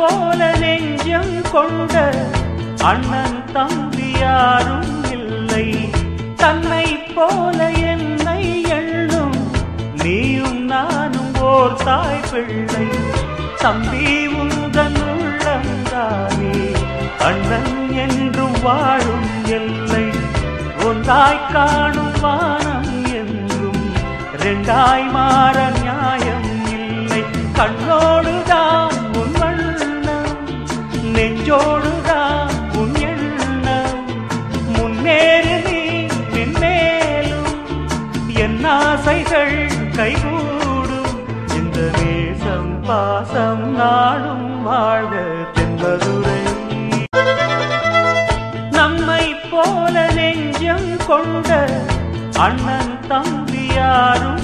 போல நெஞ்சம் கொண்ட அண்ணன் தம்பி யாரும் இல்லை. தன்னை போல என்னை எண்ணும் நீயும் நானும் ஓர் தாய் பிள்ளை. தம்பி உந்தன் உள்ளந்தானே அண்ணன் என்றும் வாழும் எல்லை. ஒன்றாய் காணும் வானம் என்றும் ரெண்டாய் மாற நியாயம் இல்லை. கண்ணோடுதான் உன் வண்ணம், நெஞ்சோடுதான் உன் எண்ணம். முன்னேறு நீ மென்மேலும், என் ஆசைகள் கைகூடும். இந்த நேசம் பாசம் நாடும் வாழ்க தென்பதுரை. நம்மை போல நெஞ்சம் கொண்ட அண்ணன் தம்பி யாரும்